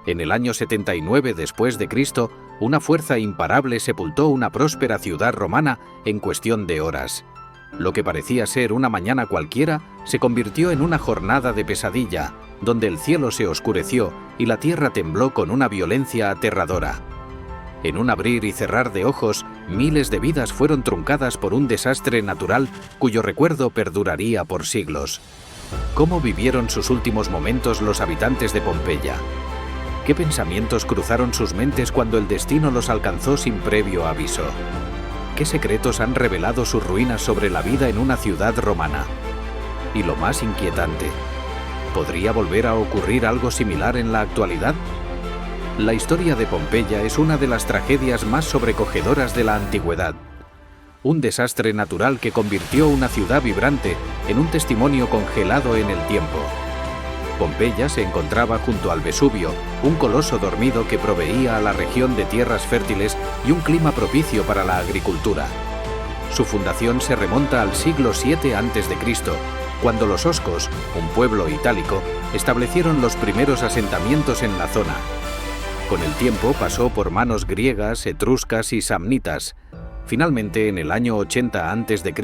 En el año 79 después de Cristo, una fuerza imparable sepultó una próspera ciudad romana en cuestión de horas. Lo que parecía ser una mañana cualquiera se convirtió en una jornada de pesadilla, donde el cielo se oscureció y la tierra tembló con una violencia aterradora. En un abrir y cerrar de ojos, miles de vidas fueron truncadas por un desastre natural cuyo recuerdo perduraría por siglos. ¿Cómo vivieron sus últimos momentos los habitantes de Pompeya? ¿Qué pensamientos cruzaron sus mentes cuando el destino los alcanzó sin previo aviso? ¿Qué secretos han revelado sus ruinas sobre la vida en una ciudad romana? Y lo más inquietante, ¿podría volver a ocurrir algo similar en la actualidad? La historia de Pompeya es una de las tragedias más sobrecogedoras de la antigüedad. Un desastre natural que convirtió una ciudad vibrante en un testimonio congelado en el tiempo. Pompeya se encontraba junto al Vesubio, un coloso dormido que proveía a la región de tierras fértiles y un clima propicio para la agricultura. Su fundación se remonta al siglo VII a.C., cuando los oscos, un pueblo itálico, establecieron los primeros asentamientos en la zona. Con el tiempo pasó por manos griegas, etruscas y samnitas. Finalmente, en el año 80 a.C.,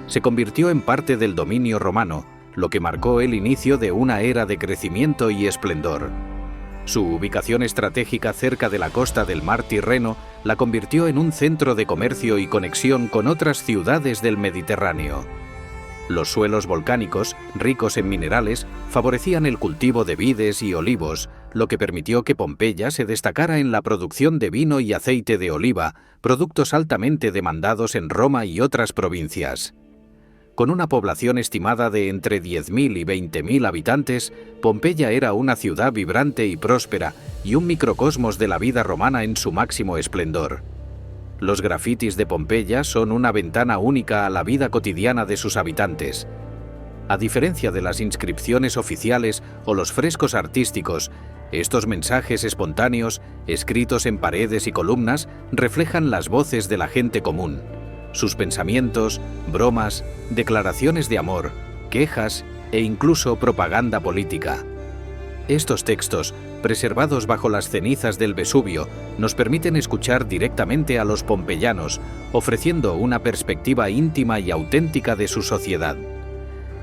se convirtió en parte del dominio romano, lo que marcó el inicio de una era de crecimiento y esplendor. Su ubicación estratégica cerca de la costa del mar Tirreno la convirtió en un centro de comercio y conexión con otras ciudades del Mediterráneo. Los suelos volcánicos, ricos en minerales, favorecían el cultivo de vides y olivos, lo que permitió que Pompeya se destacara en la producción de vino y aceite de oliva, productos altamente demandados en Roma y otras provincias. Con una población estimada de entre 10.000 y 20.000 habitantes, Pompeya era una ciudad vibrante y próspera y un microcosmos de la vida romana en su máximo esplendor. Los grafitis de Pompeya son una ventana única a la vida cotidiana de sus habitantes. A diferencia de las inscripciones oficiales o los frescos artísticos, estos mensajes espontáneos, escritos en paredes y columnas, reflejan las voces de la gente común. Sus pensamientos, bromas, declaraciones de amor, quejas e incluso propaganda política. Estos textos, preservados bajo las cenizas del Vesubio, nos permiten escuchar directamente a los pompeyanos, ofreciendo una perspectiva íntima y auténtica de su sociedad.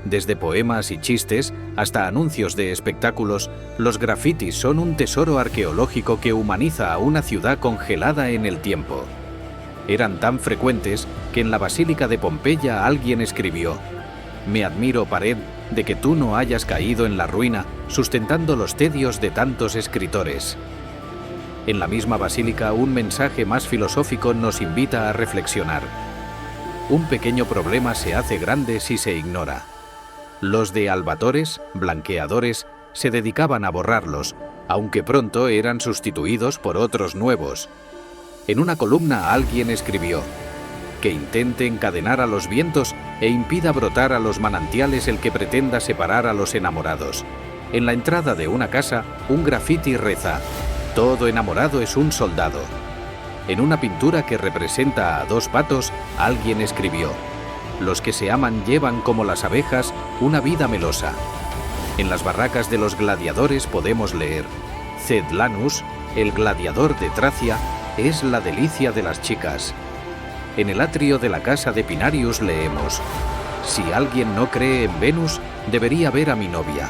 Desde poemas y chistes hasta anuncios de espectáculos, los grafitis son un tesoro arqueológico que humaniza a una ciudad congelada en el tiempo. Eran tan frecuentes que en la Basílica de Pompeya alguien escribió: «Me admiro, pared, de que tú no hayas caído en la ruina, sustentando los tedios de tantos escritores». En la misma basílica, un mensaje más filosófico nos invita a reflexionar. Un pequeño problema se hace grande si se ignora. Los de albatores, blanqueadores, se dedicaban a borrarlos, aunque pronto eran sustituidos por otros nuevos. En una columna alguien escribió: «Que intente encadenar a los vientos e impida brotar a los manantiales el que pretenda separar a los enamorados». En la entrada de una casa, un grafiti reza: «Todo enamorado es un soldado». En una pintura que representa a dos patos, alguien escribió: «Los que se aman llevan como las abejas una vida melosa». En las barracas de los gladiadores podemos leer: «Cedlanus, el gladiador de Tracia, es la delicia de las chicas». En el atrio de la casa de Pinarius leemos: «Si alguien no cree en Venus, debería ver a mi novia».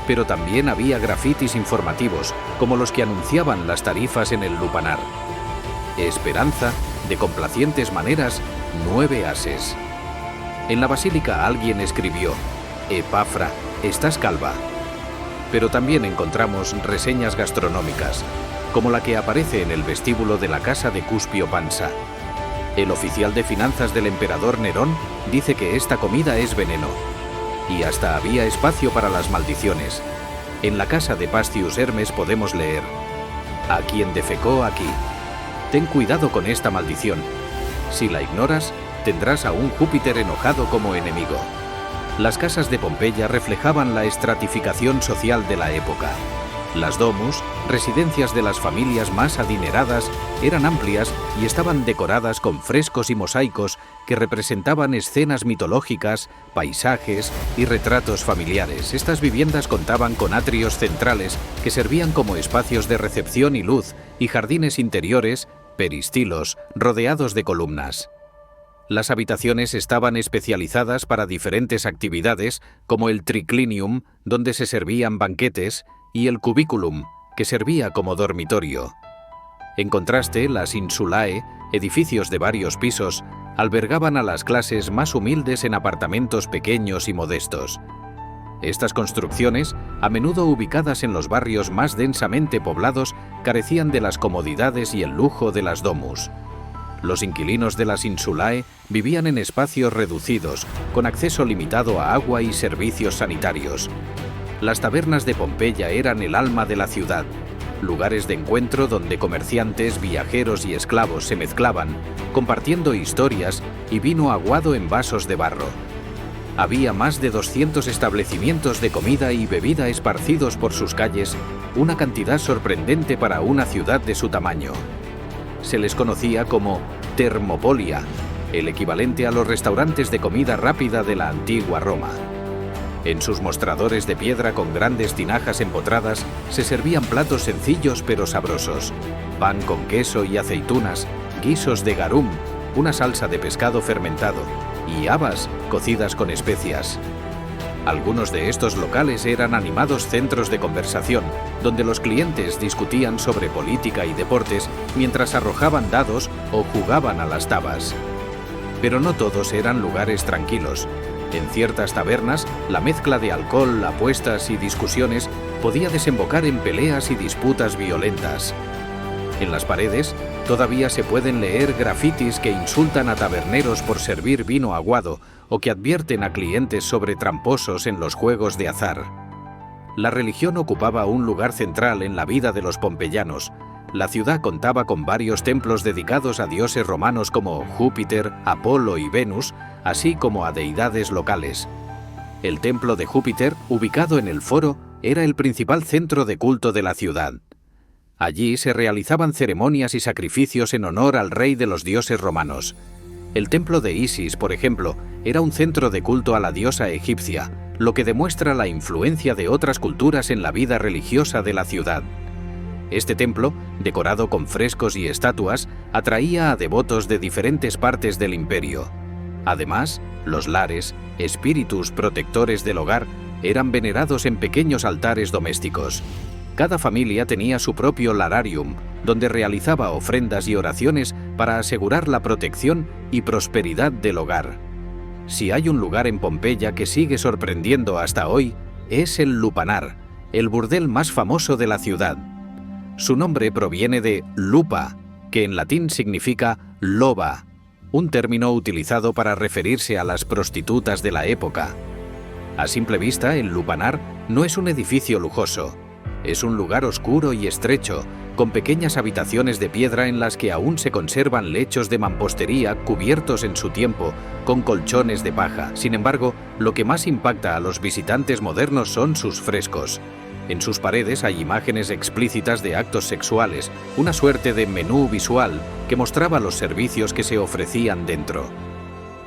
Pero también había grafitis informativos, como los que anunciaban las tarifas en el lupanar: «Esperanza, de complacientes maneras, 9 ases». En la basílica alguien escribió: «Epafra, estás calva». Pero también encontramos reseñas gastronómicas, como la que aparece en el vestíbulo de la casa de Cuspio Pansa. El oficial de finanzas del emperador Nerón dice que esta comida es veneno. Y hasta había espacio para las maldiciones. En la casa de Pastius Hermes podemos leer: «A quien defecó aquí. Ten cuidado con esta maldición. Si la ignoras, tendrás a un Júpiter enojado como enemigo». Las casas de Pompeya reflejaban la estratificación social de la época. Las domus, residencias de las familias más adineradas, eran amplias y estaban decoradas con frescos y mosaicos que representaban escenas mitológicas, paisajes y retratos familiares. Estas viviendas contaban con atrios centrales que servían como espacios de recepción y luz, y jardines interiores, peristilos, rodeados de columnas. Las habitaciones estaban especializadas para diferentes actividades, como el triclinium, donde se servían banquetes, y el cubiculum, que servía como dormitorio. En contraste, las insulae, edificios de varios pisos, albergaban a las clases más humildes en apartamentos pequeños y modestos. Estas construcciones, a menudo ubicadas en los barrios más densamente poblados, carecían de las comodidades y el lujo de las domus. Los inquilinos de las insulae vivían en espacios reducidos, con acceso limitado a agua y servicios sanitarios. Las tabernas de Pompeya eran el alma de la ciudad, lugares de encuentro donde comerciantes, viajeros y esclavos se mezclaban, compartiendo historias y vino aguado en vasos de barro. Había más de 200 establecimientos de comida y bebida esparcidos por sus calles, una cantidad sorprendente para una ciudad de su tamaño. Se les conocía como Thermopolia, el equivalente a los restaurantes de comida rápida de la antigua Roma. En sus mostradores de piedra con grandes tinajas empotradas se servían platos sencillos pero sabrosos: pan con queso y aceitunas, guisos de garum, una salsa de pescado fermentado y habas cocidas con especias. Algunos de estos locales eran animados centros de conversación, donde los clientes discutían sobre política y deportes mientras arrojaban dados o jugaban a las tabas. Pero no todos eran lugares tranquilos. En ciertas tabernas, la mezcla de alcohol, apuestas y discusiones podía desembocar en peleas y disputas violentas. En las paredes todavía se pueden leer grafitis que insultan a taberneros por servir vino aguado o que advierten a clientes sobre tramposos en los juegos de azar. La religión ocupaba un lugar central en la vida de los pompeyanos. La ciudad contaba con varios templos dedicados a dioses romanos como Júpiter, Apolo y Venus, así como a deidades locales. El templo de Júpiter, ubicado en el Foro, era el principal centro de culto de la ciudad. Allí se realizaban ceremonias y sacrificios en honor al rey de los dioses romanos. El templo de Isis, por ejemplo, era un centro de culto a la diosa egipcia, lo que demuestra la influencia de otras culturas en la vida religiosa de la ciudad. Este templo, decorado con frescos y estatuas, atraía a devotos de diferentes partes del imperio. Además, los lares, espíritus protectores del hogar, eran venerados en pequeños altares domésticos. Cada familia tenía su propio lararium, donde realizaba ofrendas y oraciones para asegurar la protección y prosperidad del hogar. Si hay un lugar en Pompeya que sigue sorprendiendo hasta hoy, es el Lupanar, el burdel más famoso de la ciudad. Su nombre proviene de lupa, que en latín significa loba, un término utilizado para referirse a las prostitutas de la época. A simple vista, el lupanar no es un edificio lujoso. Es un lugar oscuro y estrecho, con pequeñas habitaciones de piedra en las que aún se conservan lechos de mampostería cubiertos en su tiempo, con colchones de paja. Sin embargo, lo que más impacta a los visitantes modernos son sus frescos. En sus paredes hay imágenes explícitas de actos sexuales, una suerte de menú visual que mostraba los servicios que se ofrecían dentro.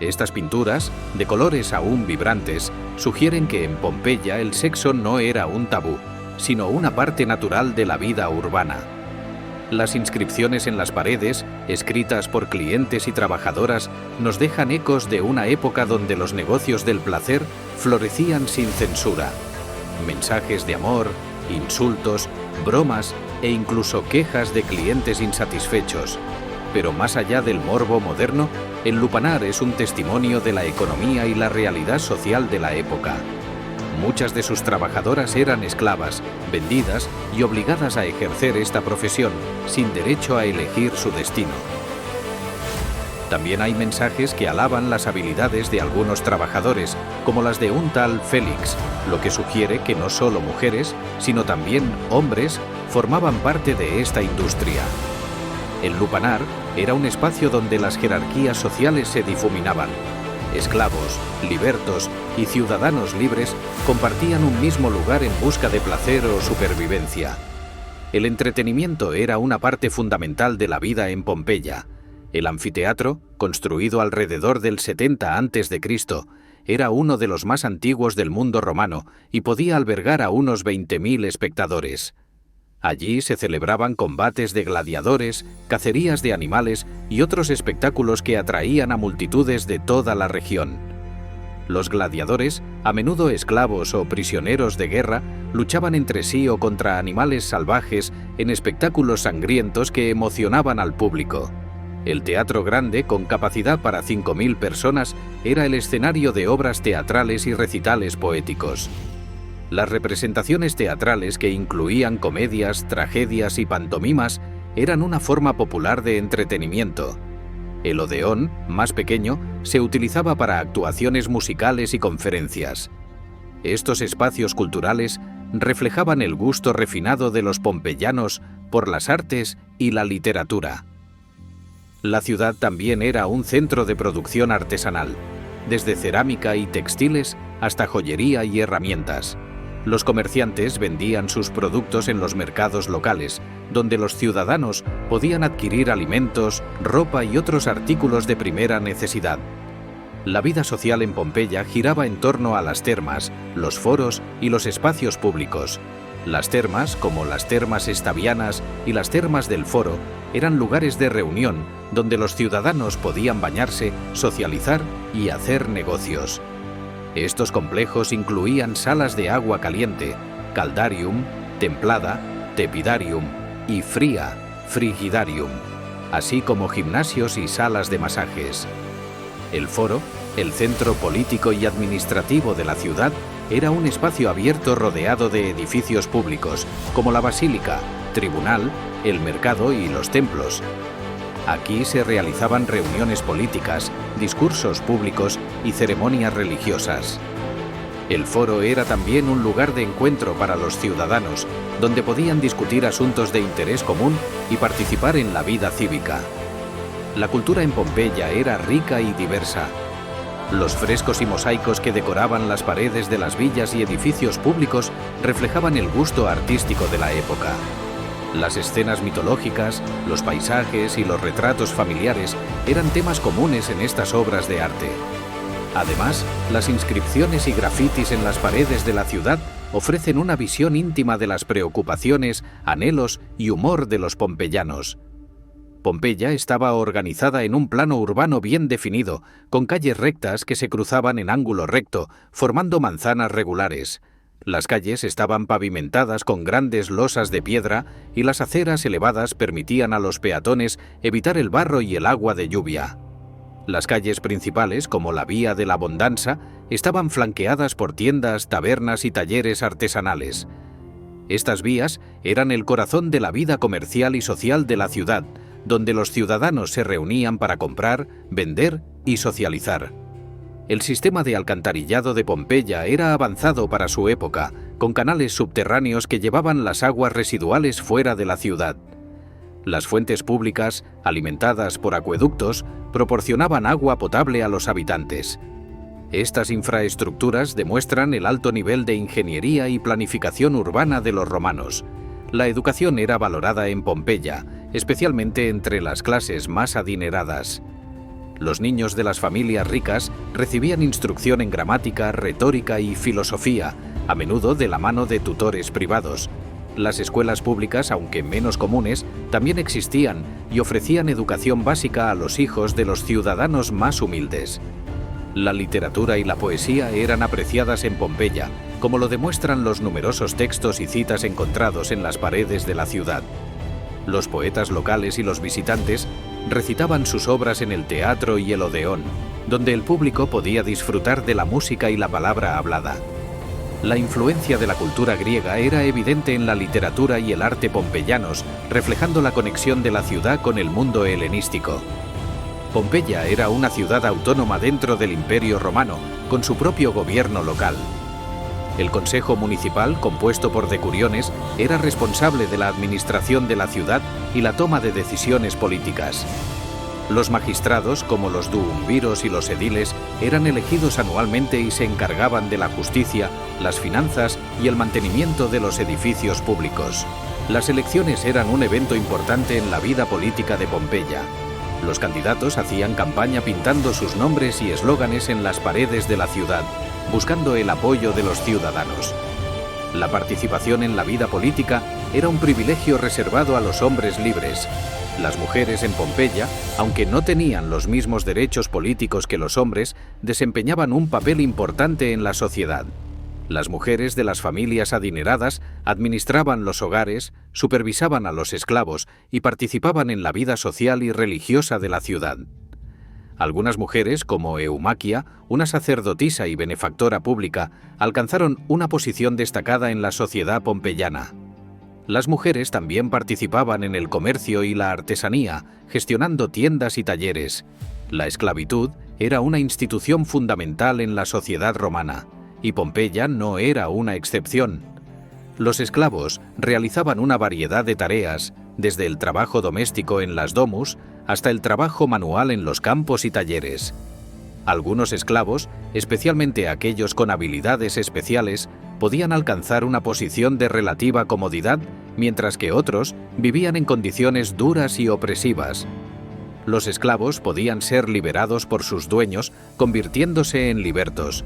Estas pinturas, de colores aún vibrantes, sugieren que en Pompeya el sexo no era un tabú, sino una parte natural de la vida urbana. Las inscripciones en las paredes, escritas por clientes y trabajadoras, nos dejan ecos de una época donde los negocios del placer florecían sin censura. Mensajes de amor, insultos, bromas e incluso quejas de clientes insatisfechos. Pero más allá del morbo moderno, el lupanar es un testimonio de la economía y la realidad social de la época. Muchas de sus trabajadoras eran esclavas, vendidas y obligadas a ejercer esta profesión, sin derecho a elegir su destino. También hay mensajes que alaban las habilidades de algunos trabajadores, como las de un tal Félix, lo que sugiere que no solo mujeres, sino también hombres, formaban parte de esta industria. El lupanar era un espacio donde las jerarquías sociales se difuminaban. Esclavos, libertos y ciudadanos libres compartían un mismo lugar en busca de placer o supervivencia. El entretenimiento era una parte fundamental de la vida en Pompeya. El anfiteatro, construido alrededor del 70 a.C., era uno de los más antiguos del mundo romano y podía albergar a unos 20.000 espectadores. Allí se celebraban combates de gladiadores, cacerías de animales y otros espectáculos que atraían a multitudes de toda la región. Los gladiadores, a menudo esclavos o prisioneros de guerra, luchaban entre sí o contra animales salvajes en espectáculos sangrientos que emocionaban al público. El Teatro Grande, con capacidad para 5.000 personas, era el escenario de obras teatrales y recitales poéticos. Las representaciones teatrales, que incluían comedias, tragedias y pantomimas, eran una forma popular de entretenimiento. El Odeón, más pequeño, se utilizaba para actuaciones musicales y conferencias. Estos espacios culturales reflejaban el gusto refinado de los pompeyanos por las artes y la literatura. La ciudad también era un centro de producción artesanal, desde cerámica y textiles hasta joyería y herramientas. Los comerciantes vendían sus productos en los mercados locales, donde los ciudadanos podían adquirir alimentos, ropa y otros artículos de primera necesidad. La vida social en Pompeya giraba en torno a las termas, los foros y los espacios públicos. Las termas, como las termas estavianas y las termas del foro, eran lugares de reunión donde los ciudadanos podían bañarse, socializar y hacer negocios. Estos complejos incluían salas de agua caliente, caldarium, templada, tepidarium y fría, frigidarium, así como gimnasios y salas de masajes. El foro, el centro político y administrativo de la ciudad, era un espacio abierto rodeado de edificios públicos, como la basílica, tribunal, el mercado y los templos. Aquí se realizaban reuniones políticas, discursos públicos y ceremonias religiosas. El foro era también un lugar de encuentro para los ciudadanos, donde podían discutir asuntos de interés común y participar en la vida cívica. La cultura en Pompeya era rica y diversa. Los frescos y mosaicos que decoraban las paredes de las villas y edificios públicos reflejaban el gusto artístico de la época. Las escenas mitológicas, los paisajes y los retratos familiares eran temas comunes en estas obras de arte. Además, las inscripciones y grafitis en las paredes de la ciudad ofrecen una visión íntima de las preocupaciones, anhelos y humor de los pompeyanos. Pompeya estaba organizada en un plano urbano bien definido, con calles rectas que se cruzaban en ángulo recto, formando manzanas regulares. Las calles estaban pavimentadas con grandes losas de piedra y las aceras elevadas permitían a los peatones evitar el barro y el agua de lluvia. Las calles principales, como la Vía de la Abundanza, estaban flanqueadas por tiendas, tabernas y talleres artesanales. Estas vías eran el corazón de la vida comercial y social de la ciudad, donde los ciudadanos se reunían para comprar, vender y socializar. El sistema de alcantarillado de Pompeya era avanzado para su época, con canales subterráneos que llevaban las aguas residuales fuera de la ciudad. Las fuentes públicas, alimentadas por acueductos, proporcionaban agua potable a los habitantes. Estas infraestructuras demuestran el alto nivel de ingeniería y planificación urbana de los romanos. La educación era valorada en Pompeya, especialmente entre las clases más adineradas. Los niños de las familias ricas recibían instrucción en gramática, retórica y filosofía, a menudo de la mano de tutores privados. Las escuelas públicas, aunque menos comunes, también existían y ofrecían educación básica a los hijos de los ciudadanos más humildes. La literatura y la poesía eran apreciadas en Pompeya, como lo demuestran los numerosos textos y citas encontrados en las paredes de la ciudad. Los poetas locales y los visitantes recitaban sus obras en el teatro y el Odeón, donde el público podía disfrutar de la música y la palabra hablada. La influencia de la cultura griega era evidente en la literatura y el arte pompeyanos, reflejando la conexión de la ciudad con el mundo helenístico. Pompeya era una ciudad autónoma dentro del Imperio Romano, con su propio gobierno local. El Consejo Municipal, compuesto por decuriones, era responsable de la administración de la ciudad y la toma de decisiones políticas. Los magistrados, como los duumviros y los ediles, eran elegidos anualmente y se encargaban de la justicia, las finanzas y el mantenimiento de los edificios públicos. Las elecciones eran un evento importante en la vida política de Pompeya. Los candidatos hacían campaña pintando sus nombres y eslóganes en las paredes de la ciudad, buscando el apoyo de los ciudadanos. La participación en la vida política era un privilegio reservado a los hombres libres. Las mujeres en Pompeya, aunque no tenían los mismos derechos políticos que los hombres, desempeñaban un papel importante en la sociedad. Las mujeres de las familias adineradas administraban los hogares, supervisaban a los esclavos y participaban en la vida social y religiosa de la ciudad. Algunas mujeres, como Eumaquia, una sacerdotisa y benefactora pública, alcanzaron una posición destacada en la sociedad pompeyana. Las mujeres también participaban en el comercio y la artesanía, gestionando tiendas y talleres. La esclavitud era una institución fundamental en la sociedad romana, y Pompeya no era una excepción. Los esclavos realizaban una variedad de tareas, desde el trabajo doméstico en las domus hasta el trabajo manual en los campos y talleres. Algunos esclavos, especialmente aquellos con habilidades especiales, podían alcanzar una posición de relativa comodidad, mientras que otros vivían en condiciones duras y opresivas. Los esclavos podían ser liberados por sus dueños, convirtiéndose en libertos.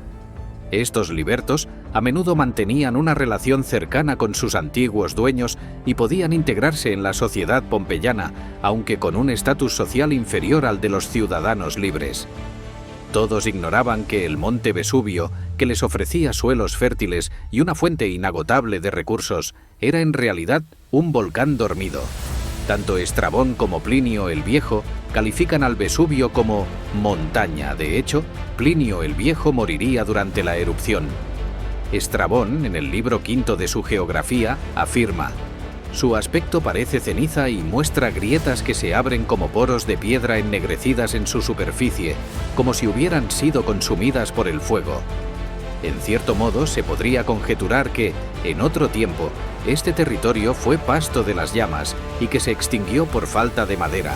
Estos libertos a menudo mantenían una relación cercana con sus antiguos dueños y podían integrarse en la sociedad pompeyana, aunque con un estatus social inferior al de los ciudadanos libres. Todos ignoraban que el monte Vesubio, que les ofrecía suelos fértiles y una fuente inagotable de recursos, era en realidad un volcán dormido. Tanto Estrabón como Plinio el Viejo califican al Vesubio como montaña. De hecho, Plinio el Viejo moriría durante la erupción. Estrabón, en el libro quinto de su Geografía, afirma: su aspecto parece ceniza y muestra grietas que se abren como poros de piedra ennegrecidas en su superficie, como si hubieran sido consumidas por el fuego. En cierto modo, se podría conjeturar que, en otro tiempo, este territorio fue pasto de las llamas y que se extinguió por falta de madera.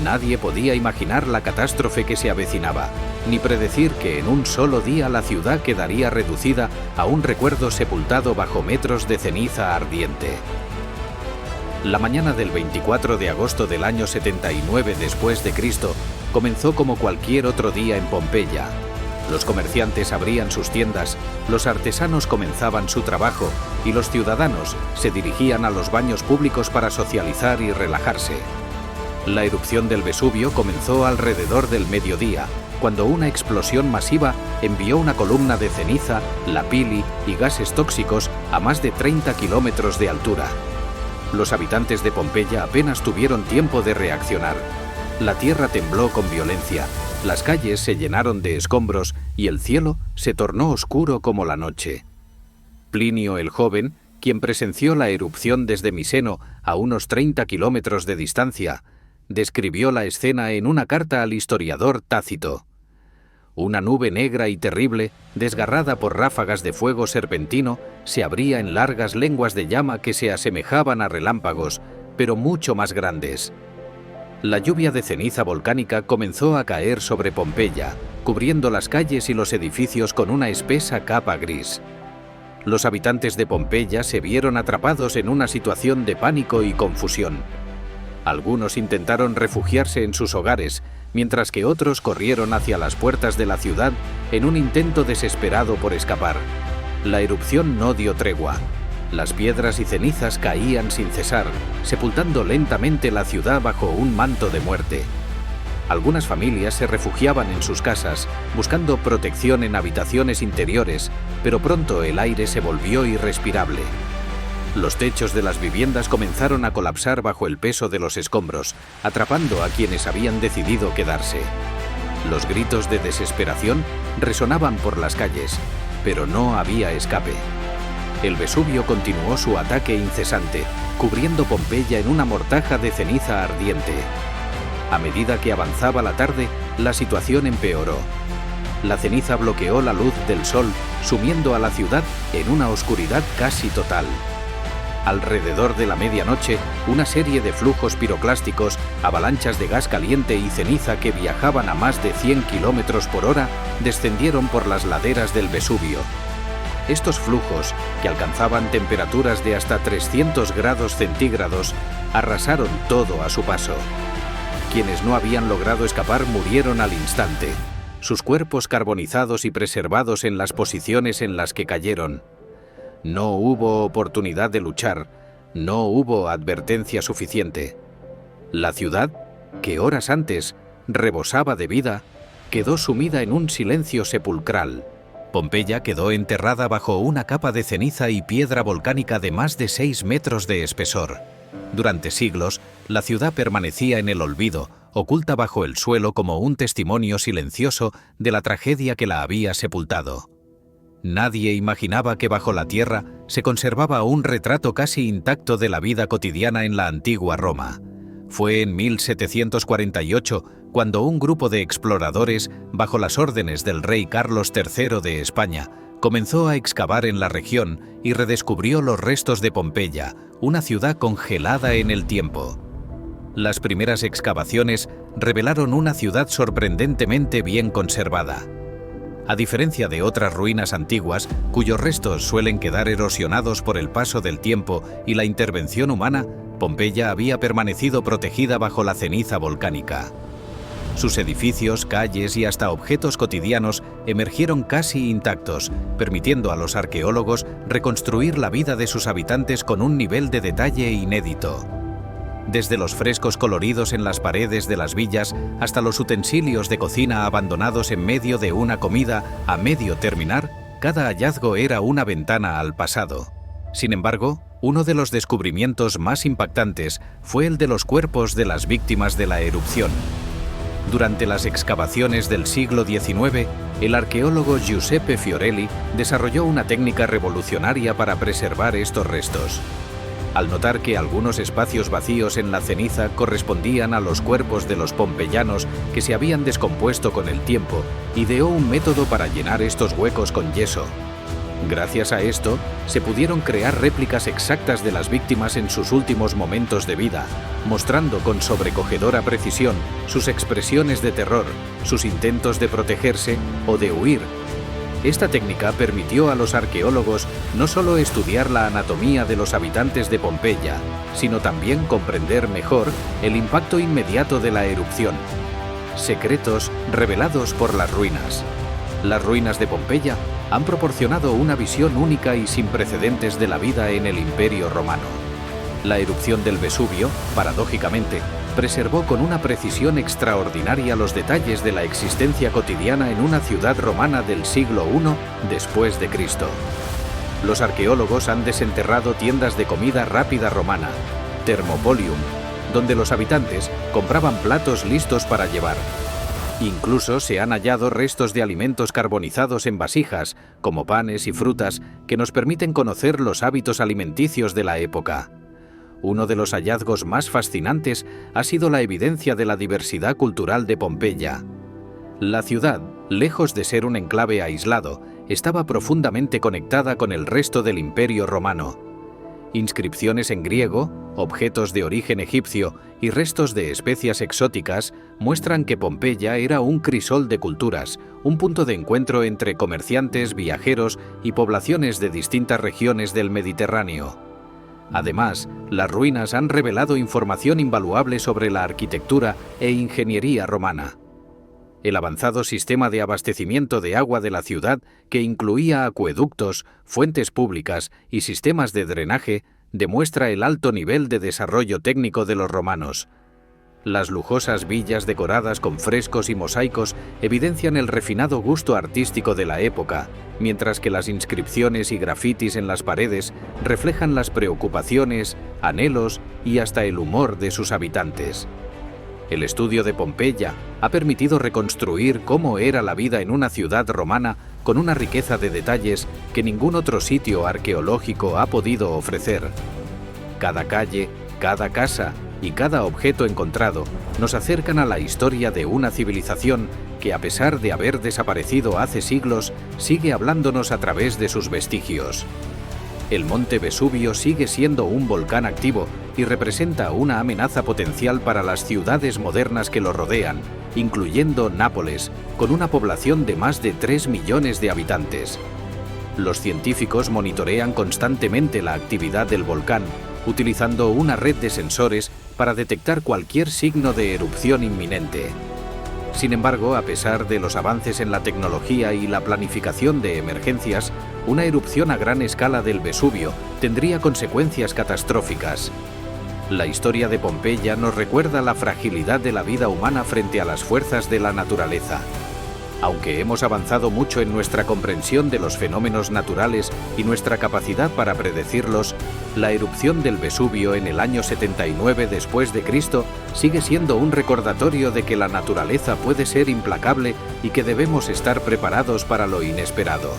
Nadie podía imaginar la catástrofe que se avecinaba, ni predecir que en un solo día la ciudad quedaría reducida a un recuerdo sepultado bajo metros de ceniza ardiente. La mañana del 24 de agosto del año 79 después de Cristo comenzó como cualquier otro día en Pompeya. Los comerciantes abrían sus tiendas, los artesanos comenzaban su trabajo y los ciudadanos se dirigían a los baños públicos para socializar y relajarse. La erupción del Vesubio comenzó alrededor del mediodía, cuando una explosión masiva envió una columna de ceniza, lapili y gases tóxicos a más de 30 kilómetros de altura. Los habitantes de Pompeya apenas tuvieron tiempo de reaccionar. La tierra tembló con violencia, las calles se llenaron de escombros y el cielo se tornó oscuro como la noche. Plinio el Joven, quien presenció la erupción desde Miseno a unos 30 kilómetros de distancia, describió la escena en una carta al historiador Tácito. Una nube negra y terrible, desgarrada por ráfagas de fuego serpentino, se abría en largas lenguas de llama que se asemejaban a relámpagos, pero mucho más grandes. La lluvia de ceniza volcánica comenzó a caer sobre Pompeya, cubriendo las calles y los edificios con una espesa capa gris. Los habitantes de Pompeya se vieron atrapados en una situación de pánico y confusión. Algunos intentaron refugiarse en sus hogares, mientras que otros corrieron hacia las puertas de la ciudad en un intento desesperado por escapar. La erupción no dio tregua. Las piedras y cenizas caían sin cesar, sepultando lentamente la ciudad bajo un manto de muerte. Algunas familias se refugiaban en sus casas, buscando protección en habitaciones interiores, pero pronto el aire se volvió irrespirable. Los techos de las viviendas comenzaron a colapsar bajo el peso de los escombros, atrapando a quienes habían decidido quedarse. Los gritos de desesperación resonaban por las calles, pero no había escape. El Vesubio continuó su ataque incesante, cubriendo Pompeya en una mortaja de ceniza ardiente. A medida que avanzaba la tarde, la situación empeoró. La ceniza bloqueó la luz del sol, sumiendo a la ciudad en una oscuridad casi total. Alrededor de la medianoche, una serie de flujos piroclásticos, avalanchas de gas caliente y ceniza que viajaban a más de 100 km por hora descendieron por las laderas del Vesubio. Estos flujos, que alcanzaban temperaturas de hasta 300 grados centígrados, arrasaron todo a su paso. Quienes no habían logrado escapar murieron al instante, sus cuerpos carbonizados y preservados en las posiciones en las que cayeron. No hubo oportunidad de luchar, no hubo advertencia suficiente. La ciudad, que horas antes rebosaba de vida, quedó sumida en un silencio sepulcral. Pompeya quedó enterrada bajo una capa de ceniza y piedra volcánica de más de 6 metros de espesor. Durante siglos, la ciudad permanecía en el olvido, oculta bajo el suelo como un testimonio silencioso de la tragedia que la había sepultado. Nadie imaginaba que bajo la tierra se conservaba un retrato casi intacto de la vida cotidiana en la antigua Roma. Fue en 1748 cuando un grupo de exploradores, bajo las órdenes del rey Carlos III de España, comenzó a excavar en la región y redescubrió los restos de Pompeya, una ciudad congelada en el tiempo. Las primeras excavaciones revelaron una ciudad sorprendentemente bien conservada. A diferencia de otras ruinas antiguas, cuyos restos suelen quedar erosionados por el paso del tiempo y la intervención humana, Pompeya había permanecido protegida bajo la ceniza volcánica. Sus edificios, calles y hasta objetos cotidianos emergieron casi intactos, permitiendo a los arqueólogos reconstruir la vida de sus habitantes con un nivel de detalle inédito. Desde los frescos coloridos en las paredes de las villas hasta los utensilios de cocina abandonados en medio de una comida a medio terminar, cada hallazgo era una ventana al pasado. Sin embargo, uno de los descubrimientos más impactantes fue el de los cuerpos de las víctimas de la erupción. Durante las excavaciones del siglo XIX, el arqueólogo Giuseppe Fiorelli desarrolló una técnica revolucionaria para preservar estos restos. Al notar que algunos espacios vacíos en la ceniza correspondían a los cuerpos de los pompeyanos que se habían descompuesto con el tiempo, ideó un método para llenar estos huecos con yeso. Gracias a esto, se pudieron crear réplicas exactas de las víctimas en sus últimos momentos de vida, mostrando con sobrecogedora precisión sus expresiones de terror, sus intentos de protegerse o de huir. Esta técnica permitió a los arqueólogos no solo estudiar la anatomía de los habitantes de Pompeya, sino también comprender mejor el impacto inmediato de la erupción. Secretos revelados por las ruinas. Las ruinas de Pompeya han proporcionado una visión única y sin precedentes de la vida en el Imperio Romano. La erupción del Vesubio, paradójicamente, preservó con una precisión extraordinaria los detalles de la existencia cotidiana en una ciudad romana del siglo I después de Cristo. Los arqueólogos han desenterrado tiendas de comida rápida romana, Thermopolium, donde los habitantes compraban platos listos para llevar. Incluso se han hallado restos de alimentos carbonizados en vasijas, como panes y frutas, que nos permiten conocer los hábitos alimenticios de la época. Uno de los hallazgos más fascinantes ha sido la evidencia de la diversidad cultural de Pompeya. La ciudad, lejos de ser un enclave aislado, estaba profundamente conectada con el resto del Imperio Romano. Inscripciones en griego, objetos de origen egipcio y restos de especias exóticas muestran que Pompeya era un crisol de culturas, un punto de encuentro entre comerciantes, viajeros y poblaciones de distintas regiones del Mediterráneo. Además, las ruinas han revelado información invaluable sobre la arquitectura e ingeniería romana. El avanzado sistema de abastecimiento de agua de la ciudad, que incluía acueductos, fuentes públicas y sistemas de drenaje, demuestra el alto nivel de desarrollo técnico de los romanos. Las lujosas villas decoradas con frescos y mosaicos evidencian el refinado gusto artístico de la época, mientras que las inscripciones y grafitis en las paredes reflejan las preocupaciones, anhelos y hasta el humor de sus habitantes. El estudio de Pompeya ha permitido reconstruir cómo era la vida en una ciudad romana con una riqueza de detalles que ningún otro sitio arqueológico ha podido ofrecer. Cada calle, cada casa y cada objeto encontrado nos acercan a la historia de una civilización que, a pesar de haber desaparecido hace siglos, sigue hablándonos a través de sus vestigios. El monte Vesubio sigue siendo un volcán activo y representa una amenaza potencial para las ciudades modernas que lo rodean, incluyendo Nápoles, con una población de más de 3 millones de habitantes. Los científicos monitorean constantemente la actividad del volcán, utilizando una red de sensores para detectar cualquier signo de erupción inminente. Sin embargo, a pesar de los avances en la tecnología y la planificación de emergencias, una erupción a gran escala del Vesubio tendría consecuencias catastróficas. La historia de Pompeya nos recuerda la fragilidad de la vida humana frente a las fuerzas de la naturaleza. Aunque hemos avanzado mucho en nuestra comprensión de los fenómenos naturales y nuestra capacidad para predecirlos, la erupción del Vesubio en el año 79 después de Cristo sigue siendo un recordatorio de que la naturaleza puede ser implacable y que debemos estar preparados para lo inesperado.